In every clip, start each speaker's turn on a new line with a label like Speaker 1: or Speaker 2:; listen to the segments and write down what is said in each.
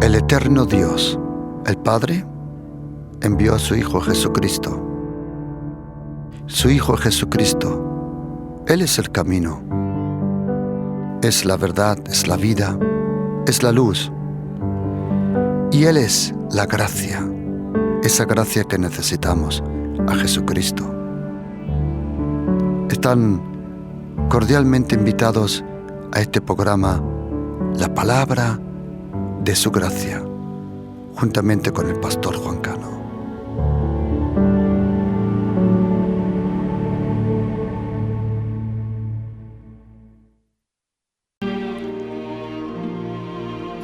Speaker 1: El eterno Dios, el Padre, envió a su Hijo Jesucristo. Su Hijo Jesucristo, Él es el camino, es la verdad, es la vida, es la luz. Y Él es la gracia, esa gracia que necesitamos, a Jesucristo. Están cordialmente invitados a este programa, La Palabra de su Gracia, juntamente con el pastor Juan Cano.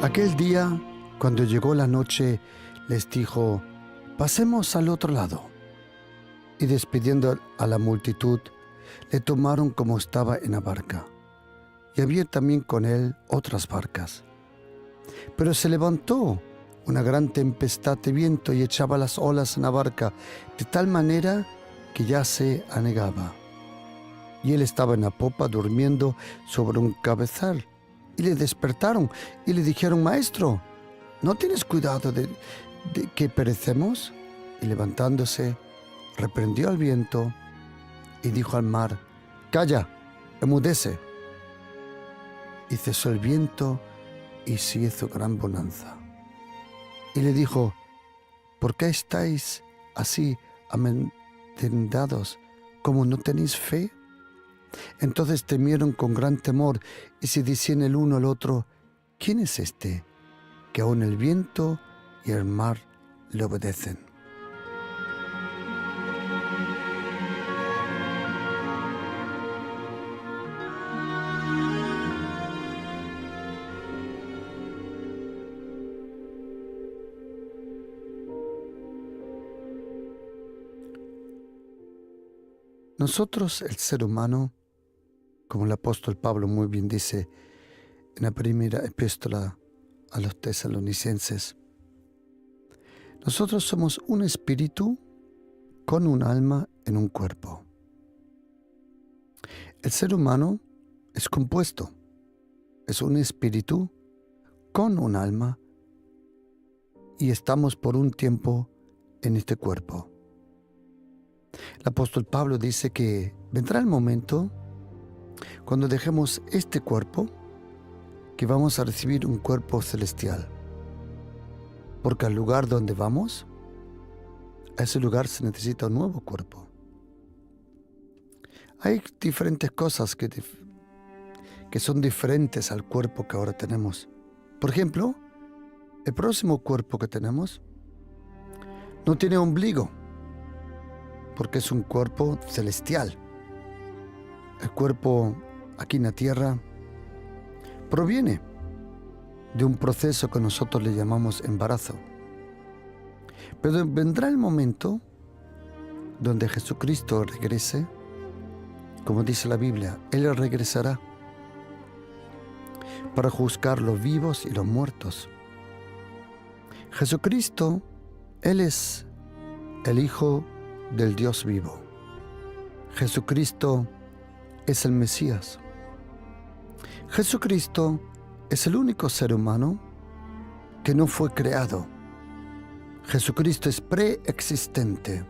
Speaker 1: Aquel día, cuando llegó la noche, les dijo: pasemos al otro lado. Y despidiendo a la multitud, le tomaron como estaba en la barca. Y había también con él otras barcas. Pero se levantó una gran tempestad de viento y echaba las olas en la barca, de tal manera que ya se anegaba. Y él estaba en la popa durmiendo sobre un cabezal. Y le despertaron y le dijeron: Maestro, ¿no tienes cuidado de que perecemos? Y levantándose, reprendió al viento y dijo al mar: Calla, enmudece. Y cesó el viento y se hizo gran bonanza. Y le dijo: ¿por qué estáis así amedrentados, como no tenéis fe? Entonces temieron con gran temor y se decían el uno al otro: ¿quién es este, que aun el viento y el mar le obedecen? Nosotros, el ser humano, como el apóstol Pablo muy bien dice en la primera epístola a los tesalonicenses, nosotros somos un espíritu con un alma en un cuerpo. El ser humano es compuesto, es un espíritu con un alma y estamos por un tiempo en este cuerpo. El apóstol Pablo dice que vendrá el momento cuando dejemos este cuerpo, que vamos a recibir un cuerpo celestial. Porque al lugar donde vamos, a ese lugar se necesita un nuevo cuerpo. Hay diferentes cosas que son diferentes al cuerpo que ahora tenemos. Por ejemplo, el próximo cuerpo que tenemos no tiene ombligo, porque es un cuerpo celestial. El cuerpo aquí en la tierra proviene de un proceso que nosotros le llamamos embarazo. Pero vendrá el momento donde Jesucristo regrese, como dice la Biblia, Él regresará para juzgar los vivos y los muertos. Jesucristo, Él es el Hijo del Dios vivo. Jesucristo es el Mesías. Jesucristo es el único ser humano que no fue creado. Jesucristo es preexistente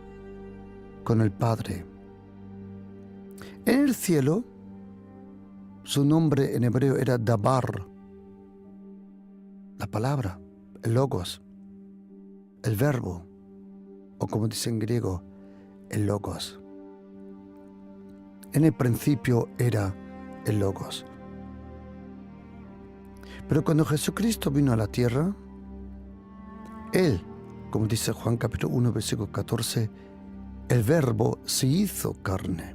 Speaker 1: con el Padre. En el cielo, su nombre en hebreo era Dabar, la palabra, el logos, el verbo, o como dice en griego, el logos. En el principio era el logos. Pero cuando Jesucristo vino a la tierra, Él, como dice Juan capítulo 1, versículo 14, el verbo se hizo carne.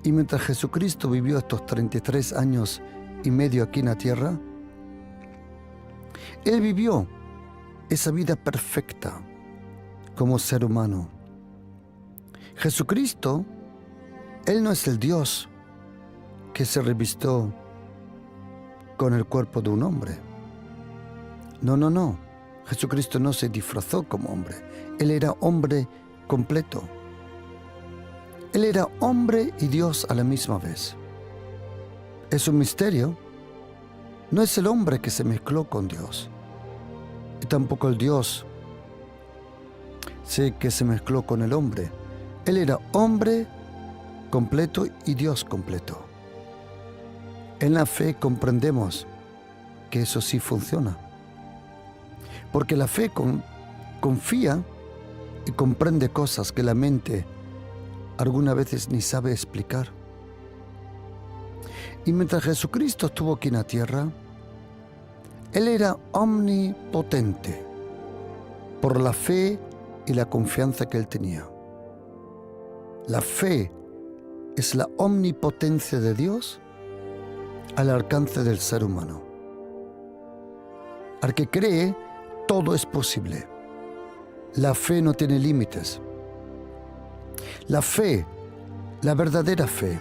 Speaker 1: Y mientras Jesucristo vivió estos 33 años y medio aquí en la tierra, Él vivió esa vida perfecta como ser humano. Jesucristo, Él no es el Dios que se revistió con el cuerpo de un hombre. No. Jesucristo no se disfrazó como hombre. Él era hombre completo. Él era hombre y Dios a la misma vez. Es un misterio, No es el hombre que se mezcló con Dios, y tampoco el Dios que se mezcló con el hombre. Él era hombre completo y Dios completo. En la fe comprendemos que eso sí funciona, porque la fe confía y comprende cosas que la mente algunas veces ni sabe explicar. Y mientras Jesucristo estuvo aquí en la tierra, Él era omnipotente por la fe y la confianza que Él tenía. La fe es la omnipotencia de Dios al alcance del ser humano. Al que cree, todo es posible. La fe no tiene límites. La fe, la verdadera fe,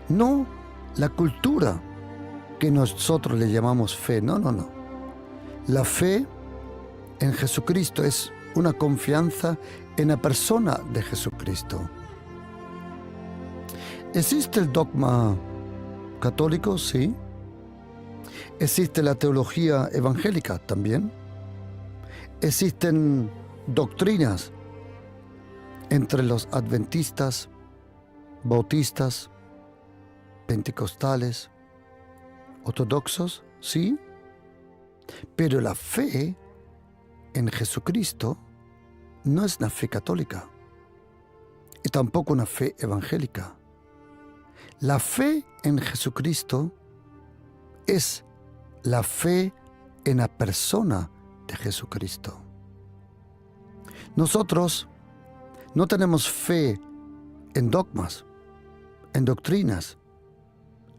Speaker 1: no la cultura que nosotros le llamamos fe, no. La fe en Jesucristo es una confianza en la persona de Jesucristo. ¿Existe el dogma católico? Sí. ¿Existe la teología evangélica? También. ¿Existen doctrinas entre los adventistas, bautistas, pentecostales, ortodoxos? Sí. Pero la fe en Jesucristo no es una fe católica y tampoco una fe evangélica. La fe en Jesucristo es la fe en la persona de Jesucristo. Nosotros no tenemos fe en dogmas, en doctrinas,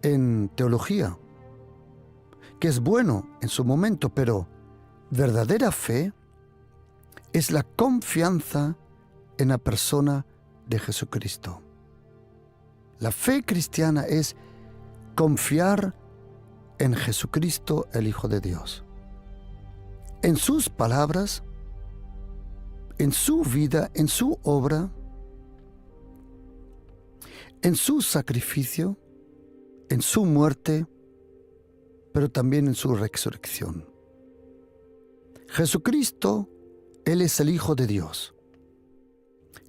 Speaker 1: en teología, que es bueno en su momento, pero verdadera fe es la confianza en la persona de Jesucristo. La fe cristiana es confiar en Jesucristo, el Hijo de Dios, en sus palabras, en su vida, en su obra, en su sacrificio, en su muerte, pero también en su resurrección. Jesucristo, Él es el Hijo de Dios.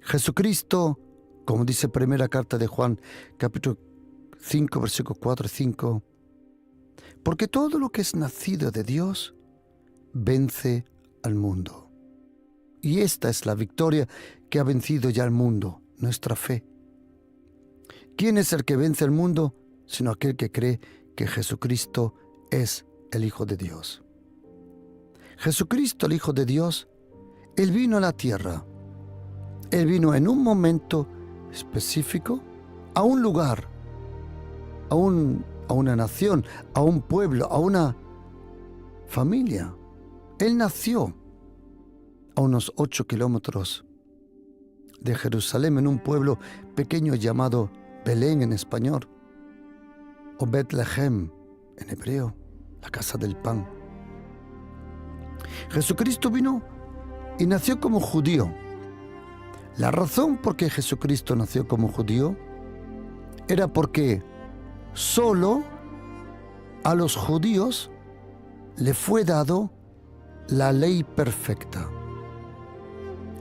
Speaker 1: Jesucristo, como dice primera carta de Juan, capítulo 5, versículos 4 y 5, porque todo lo que es nacido de Dios vence al mundo. Y esta es la victoria que ha vencido ya al mundo, nuestra fe. ¿Quién es el que vence al mundo? Sino aquel que cree que Jesucristo es el Hijo de Dios. Jesucristo, el Hijo de Dios, Él vino a la tierra. Él vino en un momento específico, a un lugar, a una nación, a un pueblo, a una familia. Él nació a unos 8 kilómetros de Jerusalén, en un pueblo pequeño llamado Belén en español, o Betlehem en hebreo, la casa del pan. Jesucristo vino y nació como judío. La razón por qué Jesucristo nació como judío era porque solo a los judíos le fue dado la ley perfecta.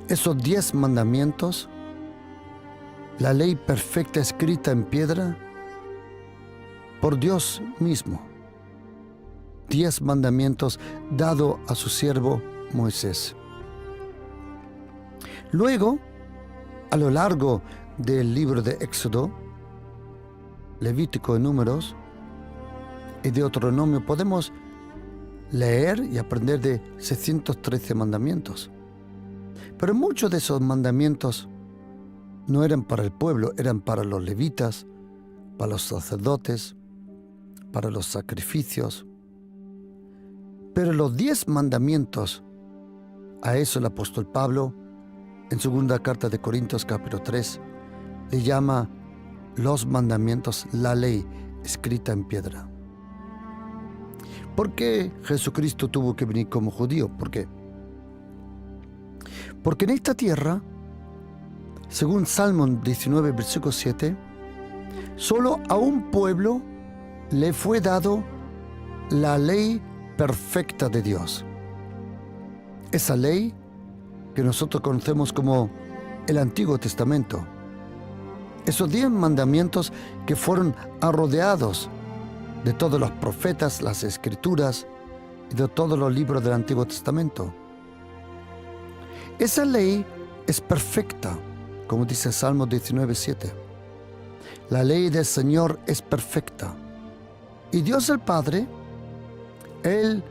Speaker 1: Esos 10 mandamientos, la ley perfecta escrita en piedra por Dios mismo. 10 mandamientos dado a su siervo Moisés. Luego, a lo largo del libro de Éxodo, Levítico y Números y de Deuteronomio, podemos leer y aprender de 613 mandamientos. Pero muchos de esos mandamientos no eran para el pueblo, eran para los levitas, para los sacerdotes, para los sacrificios. Pero los 10 mandamientos, a eso el apóstol Pablo, en segunda carta de Corintios capítulo 3, le llama los mandamientos, la ley escrita en piedra. ¿Por qué Jesucristo tuvo que venir como judío? ¿Por qué? Porque en esta tierra, según Salmo 19, versículo 7, solo a un pueblo le fue dado la ley perfecta de Dios. Esa ley que nosotros conocemos como el Antiguo Testamento. Esos 10 mandamientos que fueron rodeados de todos los profetas, las escrituras y de todos los libros del Antiguo Testamento. Esa ley es perfecta, como dice Salmo 19:7. La ley del Señor es perfecta. Y Dios el Padre, Él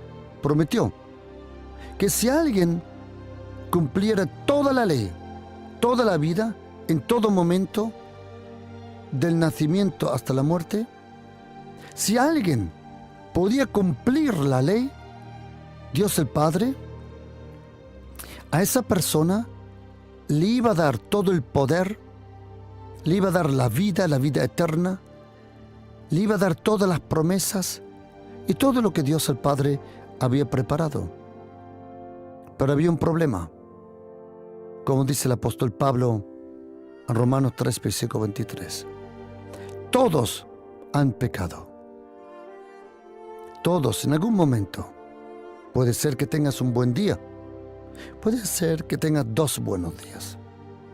Speaker 1: prometió que si alguien cumpliera toda la ley, toda la vida, en todo momento, del nacimiento hasta la muerte, si alguien podía cumplir la ley, Dios el Padre, a esa persona le iba a dar todo el poder, le iba a dar la vida eterna, le iba a dar todas las promesas y todo lo que Dios el Padre había preparado. Pero había un problema. Como dice el apóstol Pablo en Romanos 3, versículo 23. Todos han pecado. Todos, en algún momento. Puede ser que tengas un buen día. Puede ser que tengas 2 buenos días.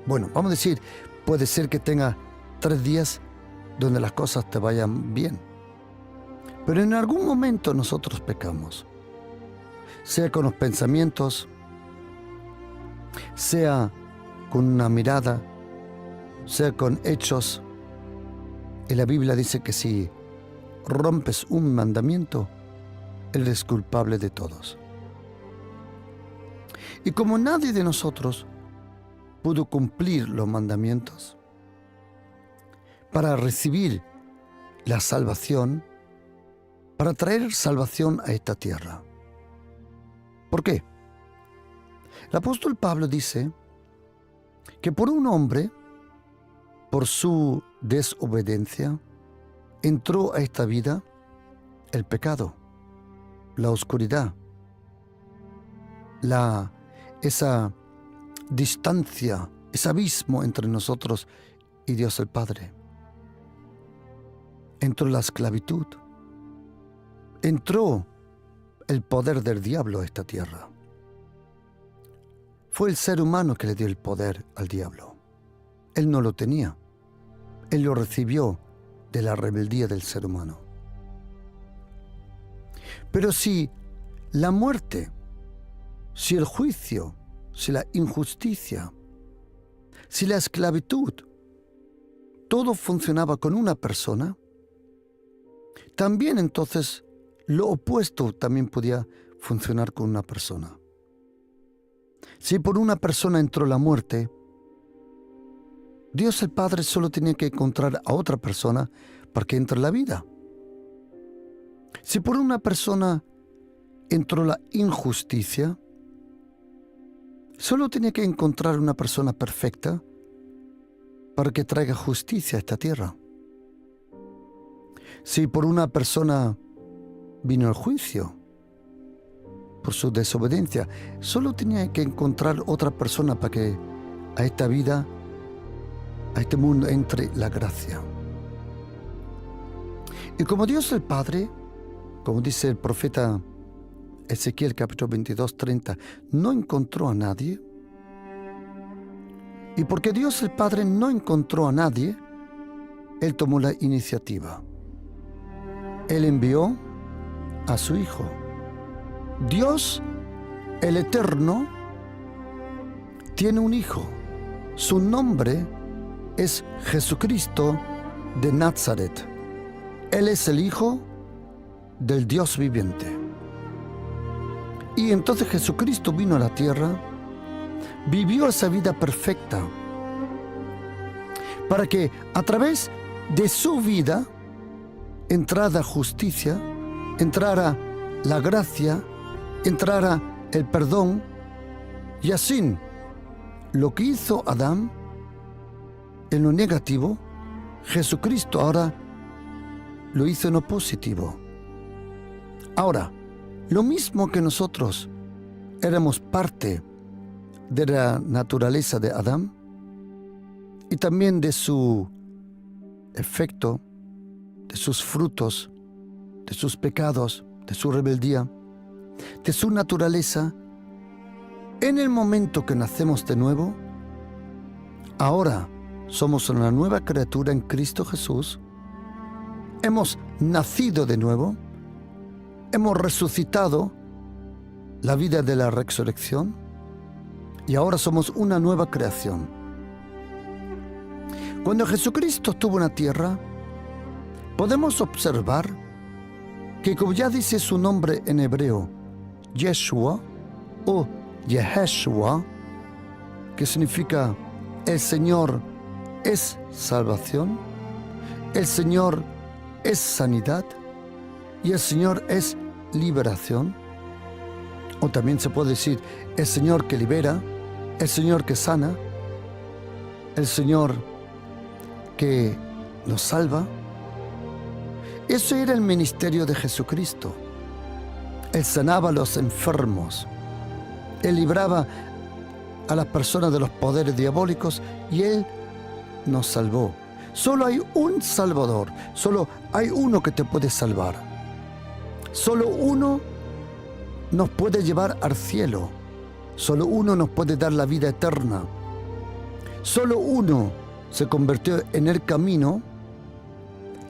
Speaker 1: Bueno, vamos a decir, puede ser que tengas 3 días donde las cosas te vayan bien. Pero en algún momento nosotros pecamos. Sea con los pensamientos, sea con una mirada, sea con hechos. Y la Biblia dice que si rompes un mandamiento, Él es culpable de todos. Y como nadie de nosotros pudo cumplir los mandamientos para recibir la salvación, para traer salvación a esta tierra. ¿Por qué? El apóstol Pablo dice que por un hombre, por su desobediencia, entró a esta vida el pecado, la oscuridad, esa distancia, ese abismo entre nosotros y Dios el Padre. Entró la esclavitud, entró el poder del diablo a esta tierra. Fue el ser humano que le dio el poder al diablo. Él no lo tenía. Él lo recibió de la rebeldía del ser humano. Pero si la muerte, si el juicio, si la injusticia, si la esclavitud, todo funcionaba con una persona, también entonces lo opuesto también podía funcionar con una persona. Si por una persona entró la muerte, Dios el Padre solo tenía que encontrar a otra persona para que entre la vida. Si por una persona entró la injusticia, solo tenía que encontrar una persona perfecta para que traiga justicia a esta tierra. Si por una persona vino el juicio, por su desobediencia, solo tenía que encontrar otra persona para que a esta vida, a este mundo entre la gracia. Y como Dios el Padre, como dice el profeta Ezequiel capítulo 22:30, no encontró a nadie, y porque Dios el Padre no encontró a nadie, Él tomó la iniciativa. Él envió a su Hijo. Dios, el Eterno, tiene un Hijo. Su nombre es Jesucristo de Nazaret. Él es el Hijo del Dios viviente. Y entonces Jesucristo vino a la tierra, vivió esa vida perfecta, para que a través de su vida entrara justicia, entrara la gracia, entrara el perdón, y así lo que hizo Adán en lo negativo, Jesucristo ahora lo hizo en lo positivo. Ahora, lo mismo que nosotros éramos parte de la naturaleza de Adán y también de su efecto, de sus frutos, de sus pecados, de su rebeldía, de su naturaleza, en el momento que nacemos de nuevo, ahora somos una nueva criatura en Cristo Jesús, hemos nacido de nuevo, hemos resucitado la vida de la resurrección y ahora somos una nueva creación. Cuando Jesucristo estuvo en la tierra, podemos observar que, como ya dice su nombre en hebreo, Yeshua o Yeheshua, que significa el Señor es salvación, el Señor es sanidad y el Señor es liberación. O también se puede decir el Señor que libera, el Señor que sana, el Señor que nos salva. Eso era el ministerio de Jesucristo. Él sanaba a los enfermos. Él libraba a las personas de los poderes diabólicos y Él nos salvó. Solo hay un Salvador, solo hay uno que te puede salvar. Solo uno nos puede llevar al cielo. Solo uno nos puede dar la vida eterna. Solo uno se convirtió en el camino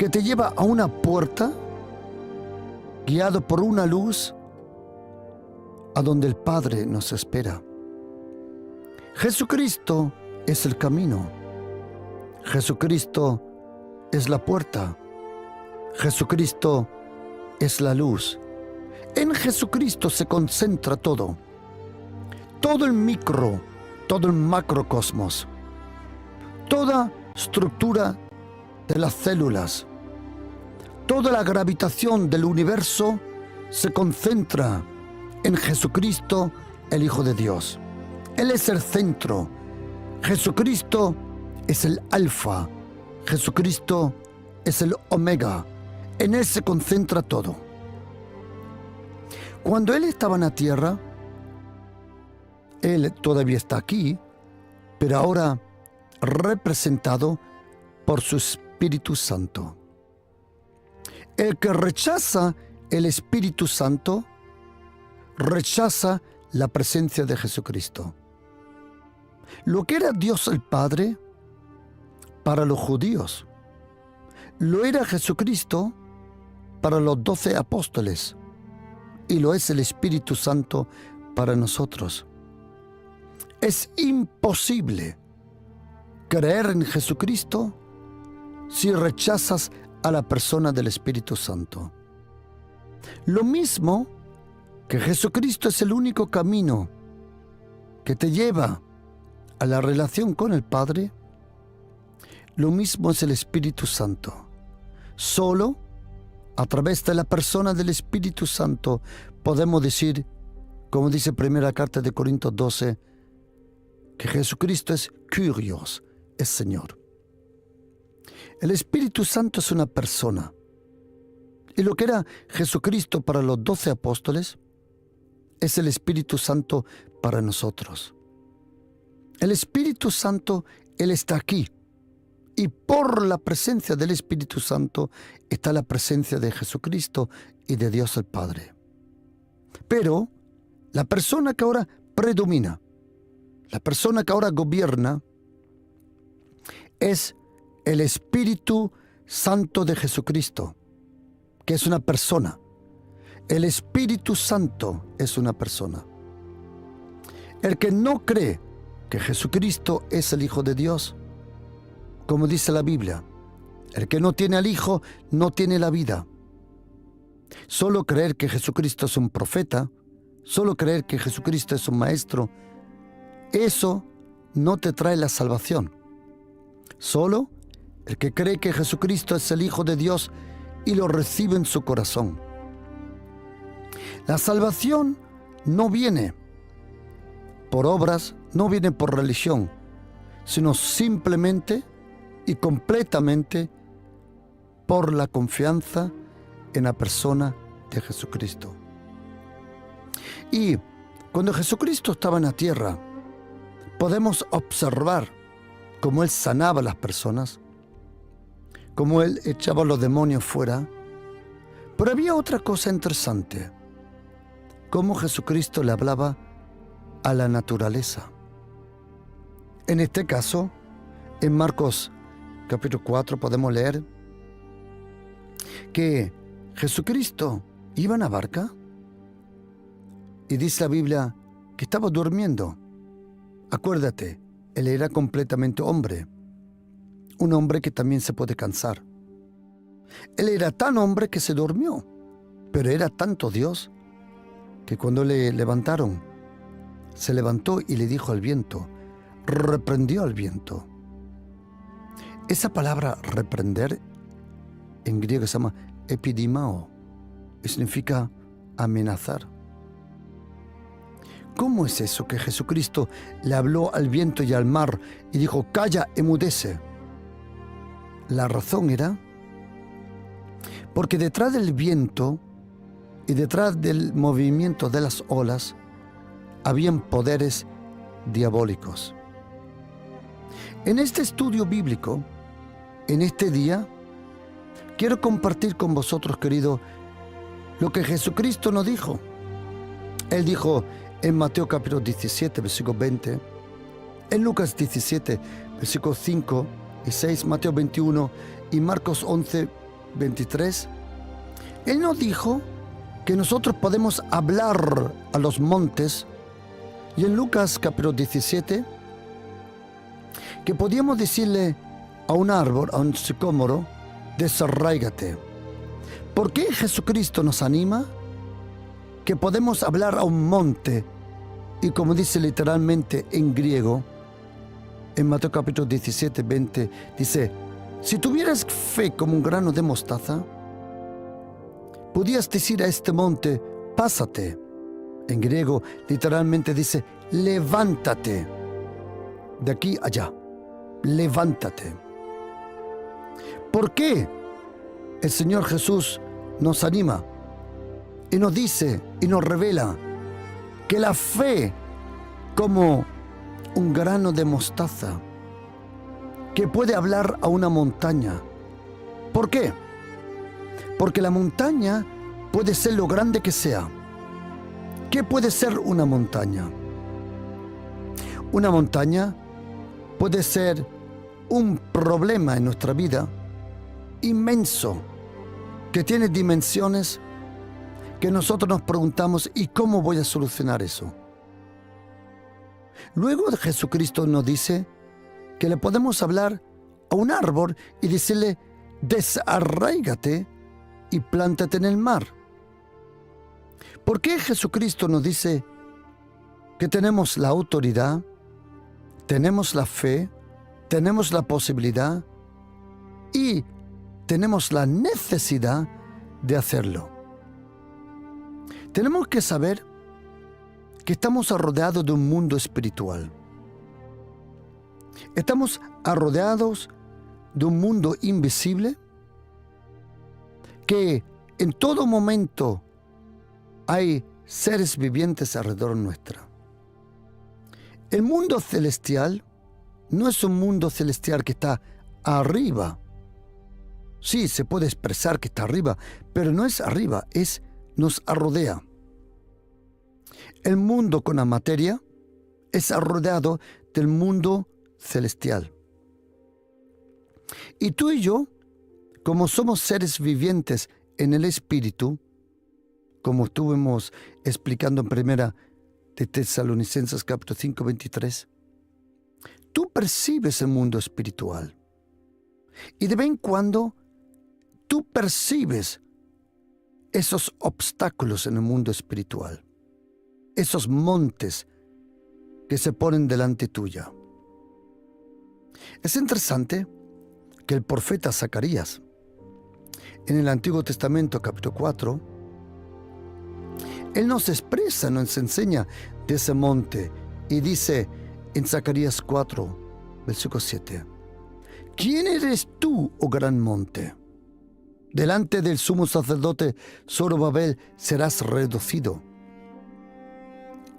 Speaker 1: que te lleva a una puerta, guiado por una luz, a donde el Padre nos espera. Jesucristo es el camino. Jesucristo es la puerta. Jesucristo es la luz. En Jesucristo se concentra todo. Todo el micro, todo el macrocosmos. Toda estructura de las células. Toda la gravitación del universo se concentra en Jesucristo, el Hijo de Dios. Él es el centro. Jesucristo es el alfa. Jesucristo es el omega. En Él se concentra todo. Cuando Él estaba en la tierra, Él todavía está aquí, pero ahora representado por su Espíritu Santo. El que rechaza el Espíritu Santo, rechaza la presencia de Jesucristo. Lo que era Dios el Padre para los judíos, lo era Jesucristo para los 12 apóstoles y lo es el Espíritu Santo para nosotros. Es imposible creer en Jesucristo si rechazas a la persona del Espíritu Santo. Lo mismo que Jesucristo es el único camino que te lleva a la relación con el Padre, lo mismo es el Espíritu Santo. Solo a través de la persona del Espíritu Santo podemos decir, como dice primera carta de Corintios 12, que Jesucristo es Kyrios, es Señor. El Espíritu Santo es una persona. Y lo que era Jesucristo para los 12 apóstoles es el Espíritu Santo para nosotros. El Espíritu Santo, Él está aquí. Y por la presencia del Espíritu Santo está la presencia de Jesucristo y de Dios el Padre. Pero la persona que ahora predomina, la persona que ahora gobierna, es el Espíritu Santo de Jesucristo, que es una persona. El Espíritu Santo es una persona. El que no cree que Jesucristo es el Hijo de Dios, como dice la Biblia, el que no tiene al Hijo no tiene la vida. Solo creer que Jesucristo es un profeta, solo creer que Jesucristo es un maestro, eso no te trae la salvación. Solo el que cree que Jesucristo es el Hijo de Dios y lo recibe en su corazón. La salvación no viene por obras, no viene por religión, sino simplemente y completamente por la confianza en la persona de Jesucristo. Y cuando Jesucristo estaba en la tierra, podemos observar cómo Él sanaba a las personas, cómo Él echaba a los demonios fuera. Pero había otra cosa interesante, cómo Jesucristo le hablaba a la naturaleza. En este caso, en Marcos capítulo 4 podemos leer que Jesucristo iba en la barca y dice la Biblia que estaba durmiendo. Acuérdate, él era completamente hombre, un hombre que también se puede cansar. Él era tan hombre que se durmió, pero era tanto Dios que cuando le levantaron, se levantó y le dijo al viento, reprendió al viento. Esa palabra reprender en griego se llama epidimao y significa amenazar. ¿Cómo es eso que Jesucristo le habló al viento y al mar y dijo, calla, emudece? La razón era porque detrás del viento y detrás del movimiento de las olas habían poderes diabólicos. En este estudio bíblico, en este día, quiero compartir con vosotros, querido, lo que Jesucristo nos dijo. Él dijo en Mateo capítulo 17, versículo 20, en Lucas 17, versículos 5 y 6, Mateo 21 y Marcos 11, 23. Él nos dijo que nosotros podemos hablar a los montes, y en Lucas capítulo 17, que podíamos decirle a un árbol, a un sicómoro, desarráigate. ¿Por qué Jesucristo nos anima? Que podemos hablar a un monte, y como dice literalmente en griego, en Mateo capítulo 17, 20, dice, si tuvieras fe como un grano de mostaza, podías decir a este monte, pásate. En griego literalmente dice, levántate. De aquí a allá, levántate. ¿Por qué el Señor Jesús nos anima y nos dice y nos revela que la fe como un grano de mostaza que puede hablar a una montaña? ¿Por qué? Porque la montaña puede ser lo grande que sea. ¿Qué puede ser una montaña? Una montaña puede ser un problema en nuestra vida inmenso, que tiene dimensiones que nosotros nos preguntamos, ¿y cómo voy a solucionar eso? Luego Jesucristo nos dice que le podemos hablar a un árbol y decirle, desarráigate y plántate en el mar. ¿Por qué Jesucristo nos dice que tenemos la autoridad, tenemos la fe, tenemos la posibilidad y tenemos la necesidad de hacerlo? Tenemos que saber que estamos rodeados de un mundo espiritual. Estamos rodeados de un mundo invisible que en todo momento hay seres vivientes alrededor nuestra. El mundo celestial no es un mundo celestial que está arriba. Sí, se puede expresar que está arriba, pero no es arriba, nos rodea. El mundo con la materia es rodeado del mundo celestial. Y tú y yo, como somos seres vivientes en el Espíritu, como estuvimos explicando en primera de Tesalonicenses capítulo 5, 23, tú percibes el mundo espiritual. Y de vez en cuando tú percibes esos obstáculos en el mundo espiritual, esos montes que se ponen delante tuya. Es interesante que el profeta Zacarías, en el Antiguo Testamento, capítulo 4, él nos expresa, nos enseña de ese monte y dice en Zacarías 4, versículo 7, ¿quién eres tú, oh gran monte? Delante del sumo sacerdote Zorobabel serás reducido.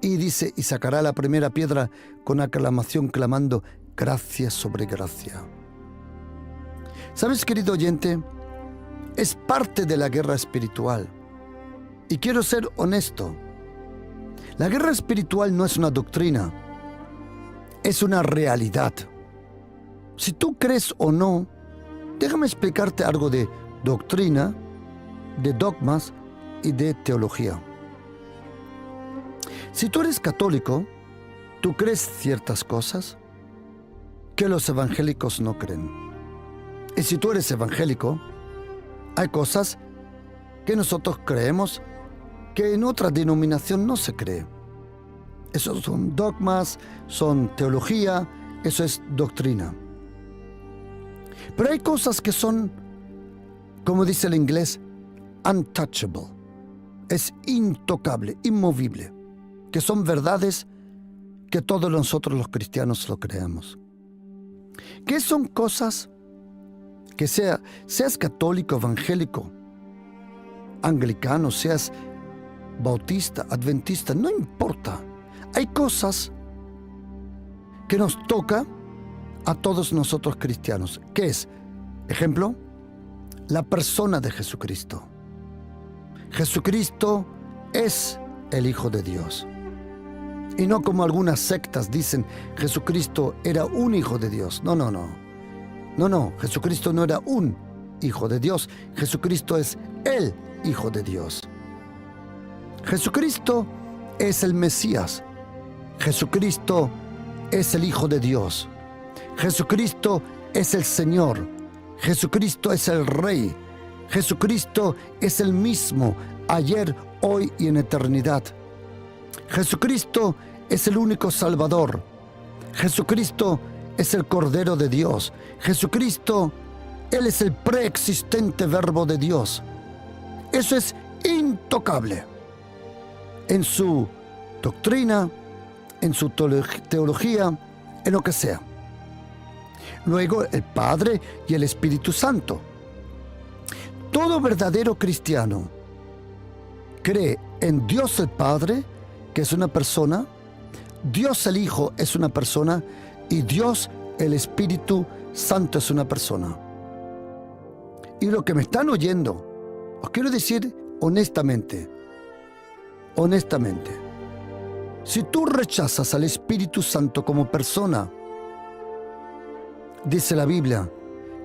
Speaker 1: Y dice, y sacará la primera piedra con aclamación, clamando, gracia sobre gracia. ¿Sabes, querido oyente? es parte de la guerra espiritual. Y quiero ser honesto. La guerra espiritual no es una doctrina, es una realidad. Si tú crees o no, déjame explicarte algo de doctrina, de dogmas y de teología. Si tú eres católico, tú crees ciertas cosas que los evangélicos no creen. Y si tú eres evangélico, hay cosas que nosotros creemos que en otra denominación no se cree. Esos son dogmas, son teología, eso es doctrina. Pero hay cosas que son, como dice el inglés, untouchable. Es intocable, inmovible, que son verdades que todos nosotros los cristianos lo creemos. ¿Qué son cosas que seas católico, evangélico, anglicano, seas bautista, adventista, no importa? Hay cosas que nos toca a todos nosotros cristianos. ¿Qué es? Ejemplo, la persona de Jesucristo. Jesucristo es el Hijo de Dios. Y no como algunas sectas dicen, Jesucristo era un hijo de Dios. No. No, Jesucristo no era un hijo de Dios. Jesucristo es el Hijo de Dios. Jesucristo es el Mesías. Jesucristo es el Hijo de Dios. Jesucristo es el Señor. Jesucristo es el Rey. Jesucristo es el mismo ayer, hoy y en eternidad. Jesucristo es el único Salvador. Jesucristo es el Cordero de Dios. Jesucristo, Él es el preexistente Verbo de Dios. Eso es intocable. En su doctrina, en su teología, en lo que sea. Luego el Padre y el Espíritu Santo. Todo verdadero cristiano cree en Dios el Padre, que es una persona, Dios el Hijo es una persona y Dios el Espíritu Santo es una persona. Y lo que me están oyendo, os quiero decir honestamente, si tú rechazas al Espíritu Santo como persona, dice la Biblia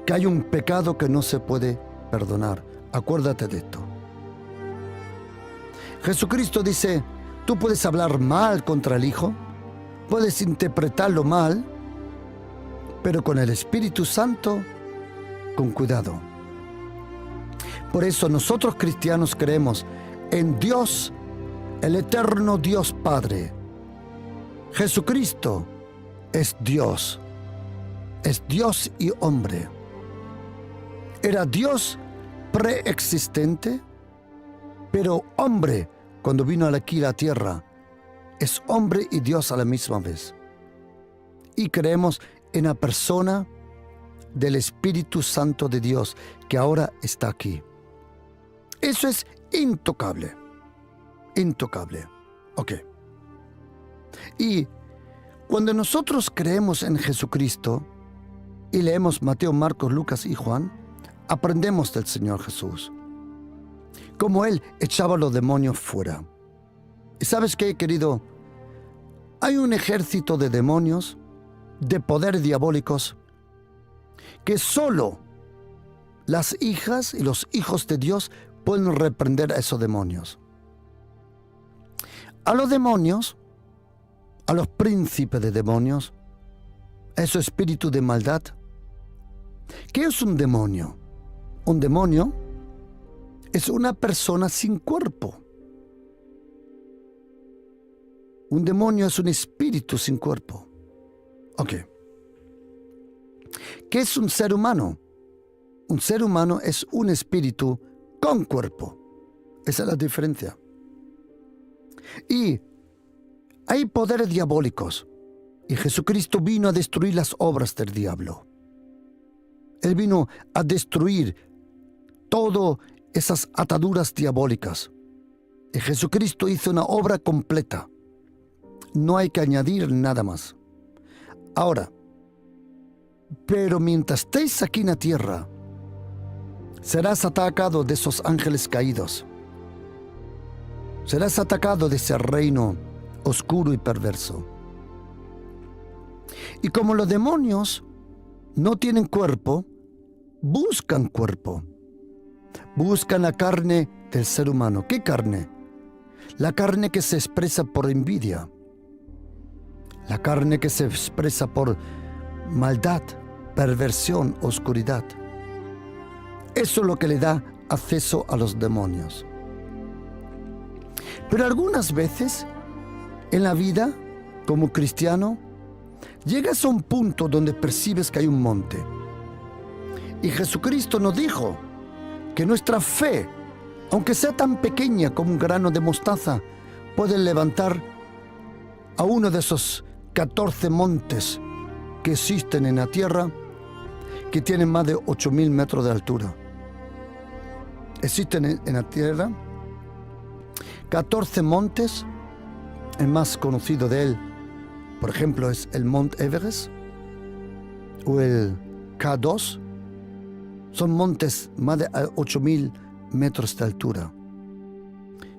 Speaker 1: que hay un pecado que no se puede perdonar. Acuérdate de esto. Jesucristo dice, tú puedes hablar mal contra el Hijo, puedes interpretarlo mal, pero con el Espíritu Santo, con cuidado. Por eso nosotros cristianos creemos en Dios, el eterno Dios Padre. Jesucristo es Dios y hombre. Era Dios preexistente, pero hombre cuando vino aquí a la tierra. Es hombre y Dios a la misma vez. Y creemos en la persona del Espíritu Santo de Dios que ahora está aquí. Eso es intocable. Intocable. Ok. Y cuando nosotros creemos en Jesucristo y leemos Mateo, Marcos, Lucas y Juan, aprendemos del Señor Jesús. Como Él echaba los demonios fuera. ¿Y sabes qué, querido? Hay un ejército de demonios, de poder diabólicos, que solo las hijas y los hijos de Dios pueden reprender a esos demonios. A los demonios, a los príncipes de demonios, a ese espíritu de maldad. ¿Qué es un demonio? Un demonio es una persona sin cuerpo. Un demonio es un espíritu sin cuerpo. Ok. ¿Qué es un ser humano? Un ser humano es un espíritu con cuerpo. Esa es la diferencia. Y hay poderes diabólicos. Y Jesucristo vino a destruir las obras del diablo. Él vino a destruir todas esas ataduras diabólicas. Y Jesucristo hizo una obra completa. No hay que añadir nada más. Ahora, pero mientras estéis aquí en la tierra, Serás atacado de esos ángeles caídos. Serás atacado de ese reino oscuro y perverso. Y como los demonios no tienen cuerpo, buscan cuerpo. Buscan la carne del ser humano. ¿Qué carne? La carne que se expresa por envidia. La carne que se expresa por maldad, perversión, oscuridad. Eso es lo que le da acceso a los demonios. Pero algunas veces en la vida, como cristiano, llegas a un punto donde percibes que hay un monte. Y Jesucristo nos dijo que nuestra fe, aunque sea tan pequeña como un grano de mostaza, puede levantar a uno de esos 14 montes que existen en la tierra, que tienen más de 8.000 metros de altura. Existen en la tierra 14 montes. El más conocido de él, por ejemplo, es el Mont Everest o el K2. Son montes más de 8.000 metros de altura.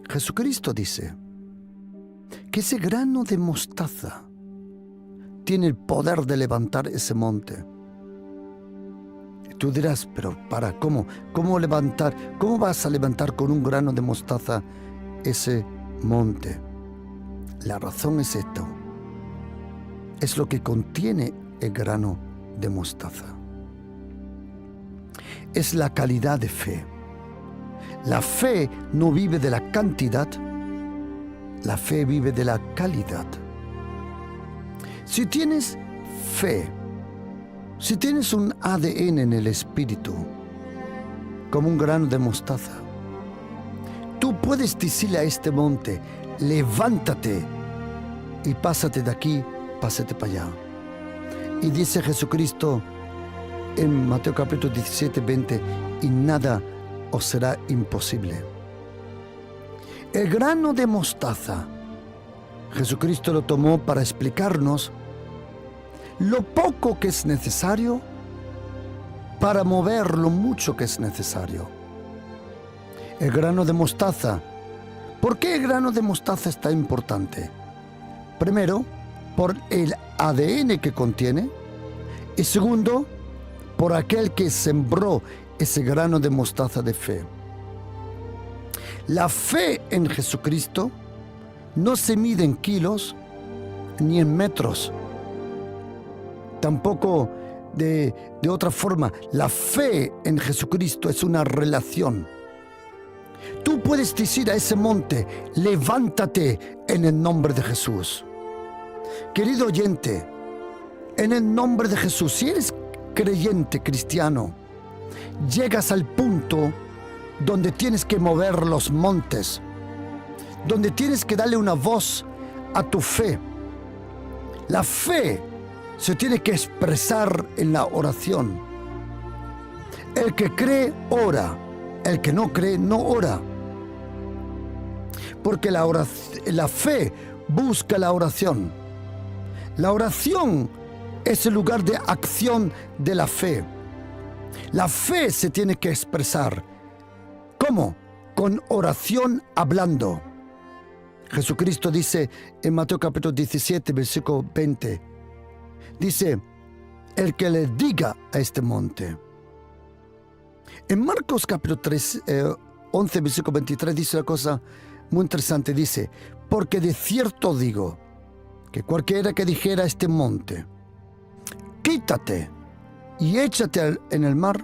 Speaker 1: Jesucristo dice que ese grano de mostaza tiene el poder de levantar ese monte. Tú dirás, pero ¿cómo levantar? ¿Cómo vas a levantar con un grano de mostaza ese monte? La razón es esto. Es lo que contiene el grano de mostaza. Es la calidad de fe. La fe no vive de la cantidad, la fe vive de la calidad. Si tienes fe, si tienes un ADN en el espíritu, como un grano de mostaza, tú puedes decirle a este monte: levántate y pásate de aquí, pásate para allá. Y dice Jesucristo en Mateo capítulo 17, 20, y nada os será imposible. El grano de mostaza, Jesucristo lo tomó para explicarnos lo poco que es necesario para mover lo mucho que es necesario. El grano de mostaza. ¿Por qué el grano de mostaza es tan importante? Primero, por el ADN que contiene. Y segundo, por aquel que sembró ese grano de mostaza de fe. La fe en Jesucristo no se mide en kilos ni en metros. Tampoco de otra forma. La fe en Jesucristo es una relación. Tú puedes decir a ese monte: levántate en el nombre de Jesús. Querido oyente, en el nombre de Jesús, si eres creyente cristiano, llegas al punto donde tienes que mover los montes, donde tienes que darle una voz a tu fe. La fe se tiene que expresar en la oración. El que cree, ora. El que no cree, no ora. Porque la fe busca la oración. La oración es el lugar de acción de la fe. La fe se tiene que expresar. ¿Cómo? Con oración hablando. Jesucristo dice en Mateo capítulo 17, versículo 20, dice: el que le diga a este monte. En Marcos capítulo 3, 11, versículo 23 dice una cosa muy interesante. Dice: porque de cierto digo que cualquiera que dijera a este monte: quítate y échate en el mar,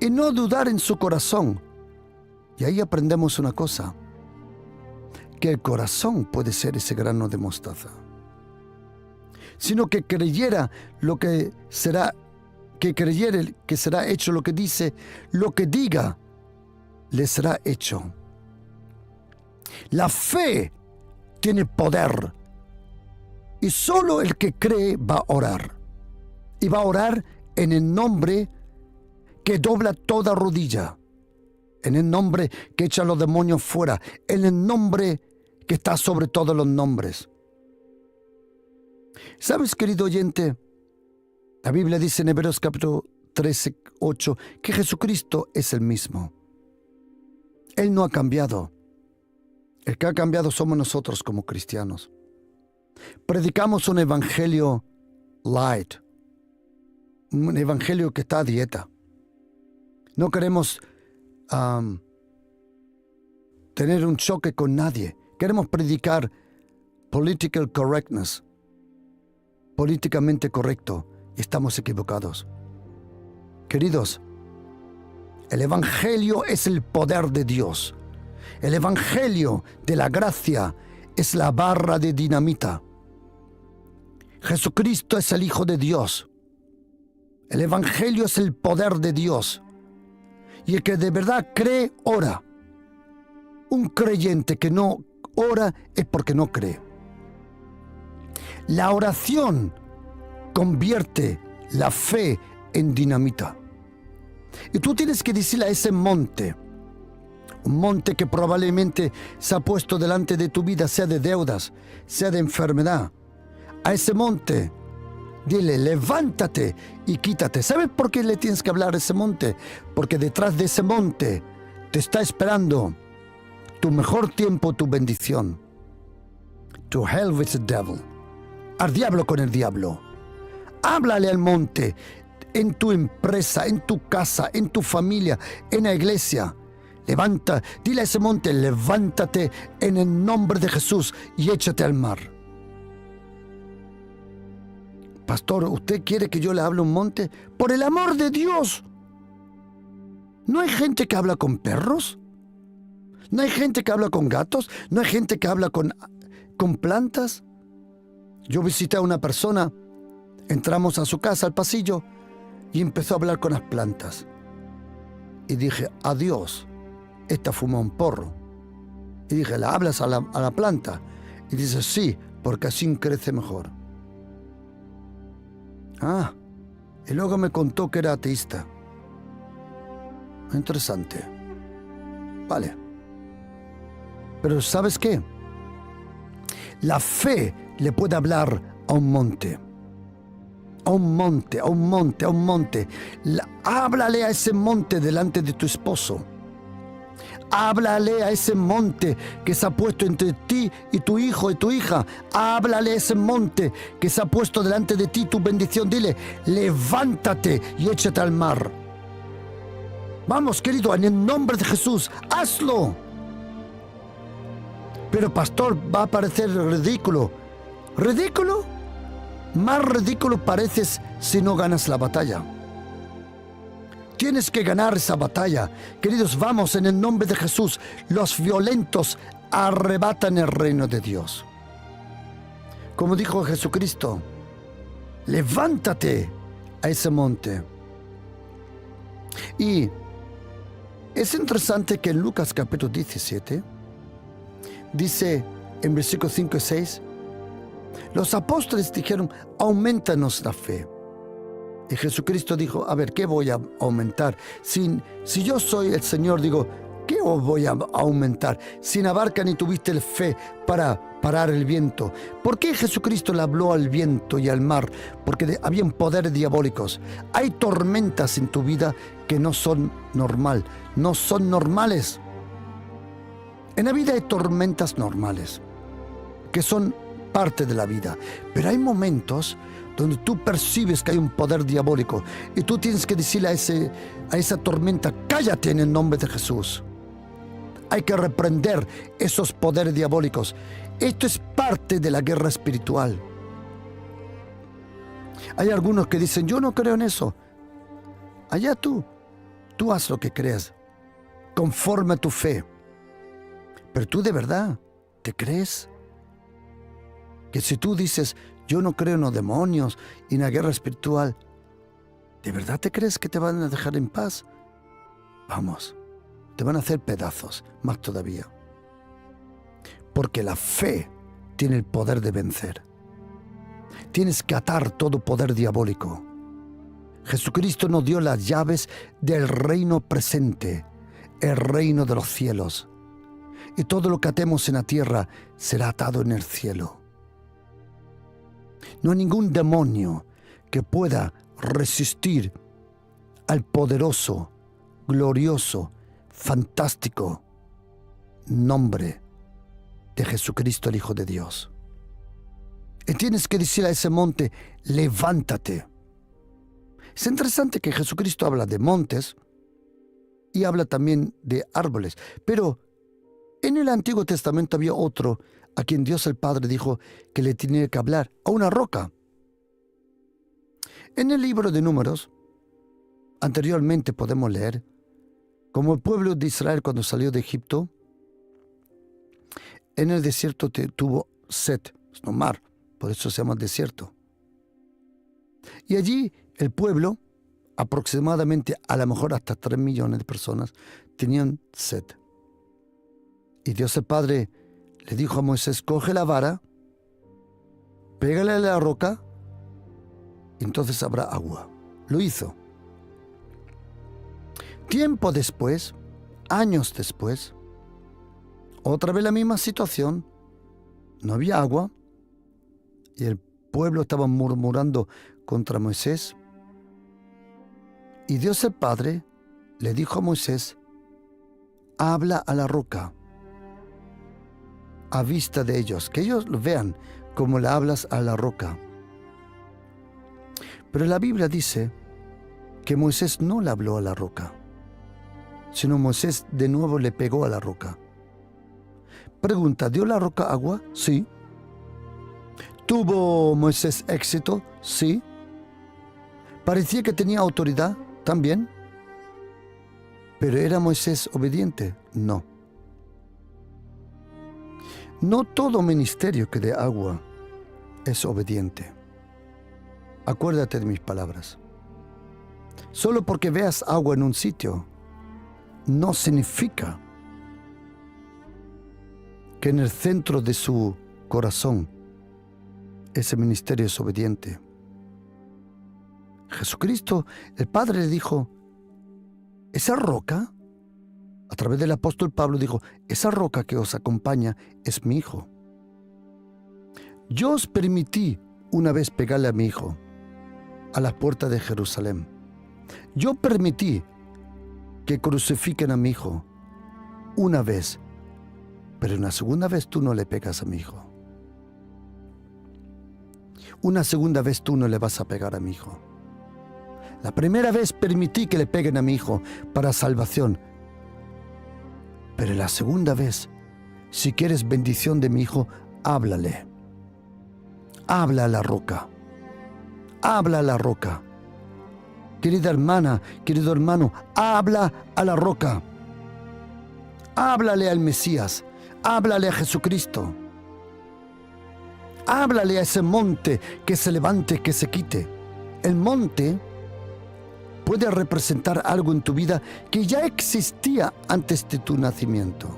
Speaker 1: y no dudar en su corazón. Y ahí aprendemos una cosa, que el corazón puede ser ese grano de mostaza, sino que creyera lo que será, que creyera que será hecho lo que dice, lo que diga, le será hecho. La fe tiene poder, y solo el que cree va a orar, y va a orar en el nombre que dobla toda rodilla, en el nombre que echa a los demonios fuera, en el nombre que está sobre todos los nombres. ¿Sabes, querido oyente? La Biblia dice en Hebreos capítulo 13:8, que Jesucristo es el mismo. Él no ha cambiado. El que ha cambiado somos nosotros como cristianos. Predicamos un evangelio light, un evangelio que está a dieta. No queremos tener un choque con nadie. Queremos predicar political correctness, políticamente correcto. Estamos equivocados. Queridos, el evangelio es el poder de Dios. El evangelio de la gracia es la barra de dinamita. Jesucristo es el Hijo de Dios. El evangelio es el poder de Dios. Y el que de verdad cree, ora. Un creyente que no ora es porque no cree. La oración convierte la fe en dinamita. Y tú tienes que decirle a ese monte, un monte que probablemente se ha puesto delante de tu vida, sea de deudas, sea de enfermedad. A ese monte, dile, levántate y quítate. ¿Sabes por qué le tienes que hablar a ese monte? Porque detrás de ese monte te está esperando tu mejor tiempo, tu bendición. To hell with the devil. Al diablo con el diablo. Háblale al monte, en tu empresa, en tu casa, en tu familia, en la iglesia. Levanta, dile a ese monte, levántate en el nombre de Jesús y échate al mar. Pastor, ¿usted quiere que yo le hable a un monte? ¡Por el amor de Dios! ¿No hay gente que habla con perros? ¿No hay gente que habla con gatos? ¿No hay gente que habla con plantas? Yo visité a una persona, entramos a su casa, al pasillo, y empezó a hablar con las plantas. Y dije, adiós, esta fuma un porro. Y dije, ¿le hablas a la planta? Y dice, sí, porque así crece mejor. Y luego me contó que era ateísta. Interesante. Vale. Pero ¿sabes qué? La fe le puede hablar a un monte. A un monte, a un monte, a un monte. Háblale a ese monte delante de tu esposo. Háblale a ese monte que se ha puesto entre ti y tu hijo y tu hija. Háblale a ese monte que se ha puesto delante de ti tu bendición. Dile, levántate y échate al mar. Vamos, querido, en el nombre de Jesús, hazlo. Pero pastor, va a parecer ridículo. ¿Ridículo? Más ridículo pareces si no ganas la batalla. Tienes que ganar esa batalla. Queridos, vamos en el nombre de Jesús. Los violentos arrebatan el reino de Dios. Como dijo Jesucristo, levántate a ese monte. Y es interesante que en Lucas capítulo 17, dice en versículos 5 y 6, los apóstoles dijeron, aumentanos la fe. Y Jesucristo dijo, a ver, ¿qué voy a aumentar? Si yo soy el Señor, digo, ¿qué os voy a aumentar? Si no abarca ni tuviste fe para parar el viento. ¿Por qué Jesucristo le habló al viento y al mar? Porque habían poderes diabólicos. Hay tormentas en tu vida que no son normales. En la vida hay tormentas normales, que son parte de la vida. Pero hay momentos donde tú percibes que hay un poder diabólico y tú tienes que decirle a esa tormenta, cállate en el nombre de Jesús. Hay que reprender esos poderes diabólicos. Esto es parte de la guerra espiritual. Hay algunos que dicen, yo no creo en eso. Allá tú haz lo que creas, conforme a tu fe. Pero tú de verdad, ¿te crees? Que si tú dices, yo no creo en los demonios y en la guerra espiritual, ¿de verdad te crees que te van a dejar en paz? Vamos, te van a hacer pedazos, más todavía. Porque la fe tiene el poder de vencer. Tienes que atar todo poder diabólico. Jesucristo nos dio las llaves del reino presente, el reino de los cielos. Y todo lo que atemos en la tierra será atado en el cielo. No hay ningún demonio que pueda resistir al poderoso, glorioso, fantástico nombre de Jesucristo, el Hijo de Dios. Y tienes que decir a ese monte, levántate. Es interesante que Jesucristo habla de montes y habla también de árboles, pero en el Antiguo Testamento había otro a quien Dios el Padre dijo que le tenía que hablar, a una roca. En el libro de Números, anteriormente podemos leer, como el pueblo de Israel cuando salió de Egipto, en el desierto tuvo sed, no mar, por eso se llama desierto. Y allí el pueblo, aproximadamente a lo mejor hasta 3 millones de personas, tenían sed. Y Dios el Padre le dijo a Moisés, coge la vara, pégale a la roca, y entonces habrá agua. Lo hizo. Tiempo después, años después, otra vez la misma situación, no había agua, y el pueblo estaba murmurando contra Moisés, y Dios el Padre le dijo a Moisés, habla a la roca, a vista de ellos, que ellos lo vean como le hablas a la roca. Pero la Biblia dice que Moisés no le habló a la roca, sino Moisés de nuevo le pegó a la roca. Pregunta, ¿dio la roca agua? Sí. ¿Tuvo Moisés éxito? Sí. ¿Parecía que tenía autoridad? También. ¿Pero era Moisés obediente? No. No todo ministerio que dé agua es obediente. Acuérdate de mis palabras. Solo porque veas agua en un sitio, no significa que en el centro de su corazón ese ministerio es obediente. Jesucristo, el Padre le dijo, esa roca, a través del apóstol Pablo dijo, esa roca que os acompaña es mi hijo. Yo os permití una vez pegarle a mi hijo a la puerta de Jerusalén. Yo permití que crucifiquen a mi hijo una vez, pero una segunda vez tú no le pegas a mi hijo. Una segunda vez tú no le vas a pegar a mi hijo. La primera vez permití que le peguen a mi hijo para salvación. Pero la segunda vez, si quieres bendición de mi hijo, háblale. Habla a la roca. Habla a la roca. Querida hermana, querido hermano, habla a la roca. Háblale al Mesías. Háblale a Jesucristo. Háblale a ese monte que se levante, que se quite. El monte puede representar algo en tu vida que ya existía antes de tu nacimiento.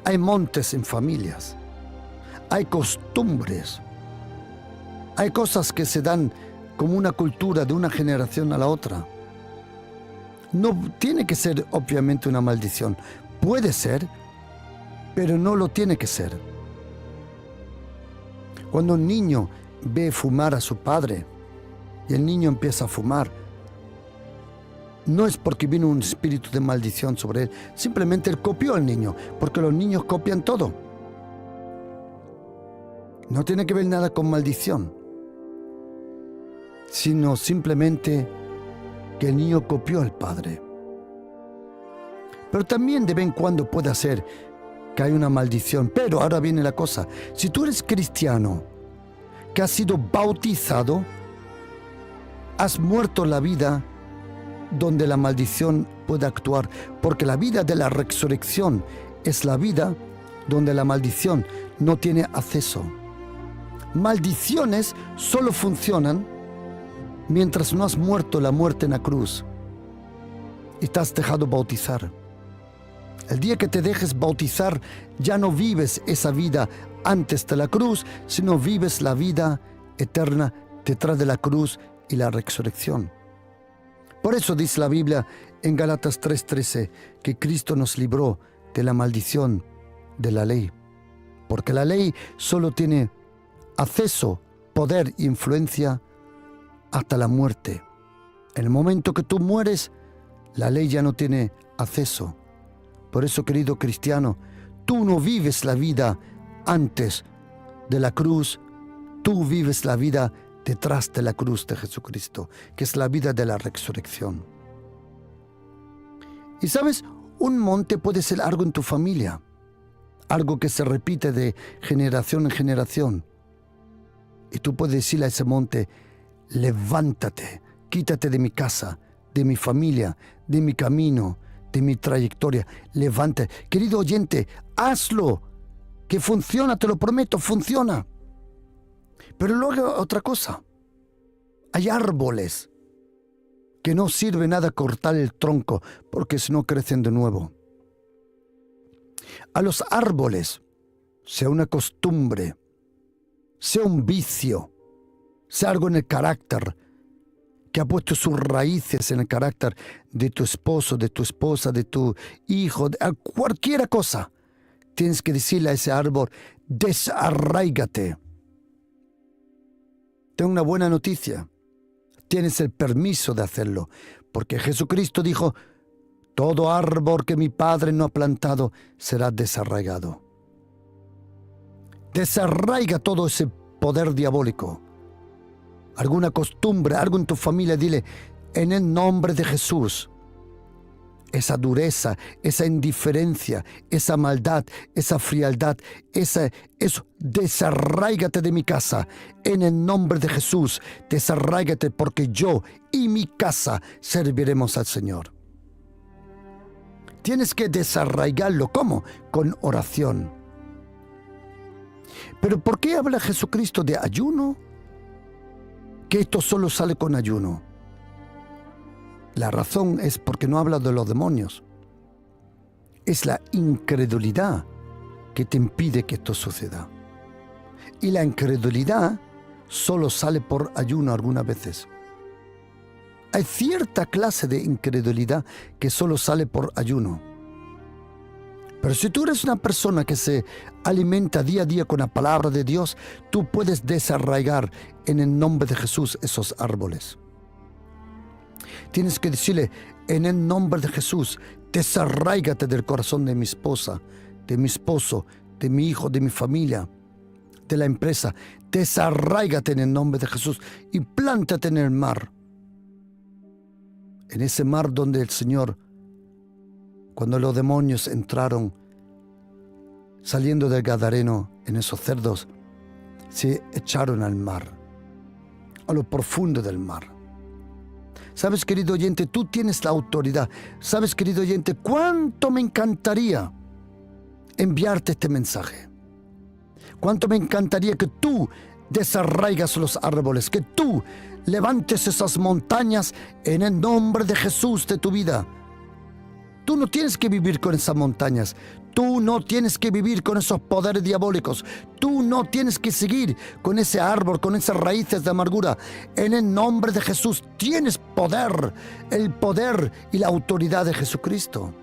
Speaker 1: Hay montes en familias. Hay costumbres. Hay cosas que se dan como una cultura de una generación a la otra. No tiene que ser obviamente una maldición. Puede ser, pero no lo tiene que ser. Cuando un niño ve fumar a su padre y el niño empieza a fumar, no es porque vino un espíritu de maldición sobre él, simplemente él copió al niño, porque los niños copian todo. No tiene que ver nada con maldición, sino simplemente que el niño copió al padre. Pero también de vez en cuando puede ser que hay una maldición. Pero ahora viene la cosa. Si tú eres cristiano, que has sido bautizado, has muerto la vida donde la maldición puede actuar. Porque la vida de la resurrección es la vida donde la maldición no tiene acceso. Maldiciones solo funcionan mientras no has muerto la muerte en la cruz y te has dejado bautizar. El día que te dejes bautizar, ya no vives esa vida antes de la cruz, sino vives la vida eterna detrás de la cruz y la resurrección. Por eso dice la Biblia en Gálatas 3:13 que Cristo nos libró de la maldición de la ley. Porque la ley solo tiene acceso, poder e influencia hasta la muerte. En el momento que tú mueres, la ley ya no tiene acceso. Por eso, querido cristiano, tú no vives la vida antes de la cruz, tú vives la vida detrás de la cruz de Jesucristo, que es la vida de la resurrección. Y sabes, un monte puede ser algo en tu familia, algo que se repite de generación en generación. Y tú puedes decirle a ese monte: levántate, quítate de mi casa, de mi familia, de mi camino, de mi trayectoria. Levántate. Querido oyente, hazlo, que funciona, te lo prometo, funciona. Pero luego otra cosa. Hay árboles que no sirve nada cortar el tronco, porque si no crecen de nuevo. A los árboles, sea una costumbre, sea un vicio, sea algo en el carácter, que ha puesto sus raíces en el carácter de tu esposo, de tu esposa, de tu hijo, de cualquier cosa, tienes que decirle a ese árbol: desarráigate. Tengo una buena noticia. Tienes el permiso de hacerlo, porque Jesucristo dijo: todo árbol que mi Padre no ha plantado será desarraigado. Desarraiga todo ese poder diabólico. Alguna costumbre, algo en tu familia, dile: en el nombre de Jesús. Esa dureza, esa indiferencia, esa maldad, esa frialdad, eso, desarráigate de mi casa. En el nombre de Jesús, desarráigate, porque yo y mi casa serviremos al Señor. Tienes que desarraigarlo. ¿Cómo? Con oración. ¿Pero por qué habla Jesucristo de ayuno? Que esto solo sale con ayuno. La razón es porque no habla de los demonios. Es la incredulidad que te impide que esto suceda. Y la incredulidad solo sale por ayuno algunas veces. Hay cierta clase de incredulidad que solo sale por ayuno. Pero si tú eres una persona que se alimenta día a día con la palabra de Dios, tú puedes desarraigar en el nombre de Jesús esos árboles. Tienes que decirle: en el nombre de Jesús, desarráigate del corazón de mi esposa, de mi esposo, de mi hijo, de mi familia, de la empresa. Desarráigate en el nombre de Jesús y plántate en el mar. En ese mar donde el Señor, cuando los demonios entraron, saliendo del Gadareno, en esos cerdos, se echaron al mar, a lo profundo del mar. ¿Sabes, querido oyente? Tú tienes la autoridad. ¿Sabes, querido oyente? ¿Cuánto me encantaría enviarte este mensaje? ¿Cuánto me encantaría que tú desarraigas los árboles, que tú levantes esas montañas en el nombre de Jesús de tu vida? Tú no tienes que vivir con esas montañas. Tú no tienes que vivir con esos poderes diabólicos. Tú no tienes que seguir con ese árbol, con esas raíces de amargura. En el nombre de Jesús tienes poder, el poder y la autoridad de Jesucristo.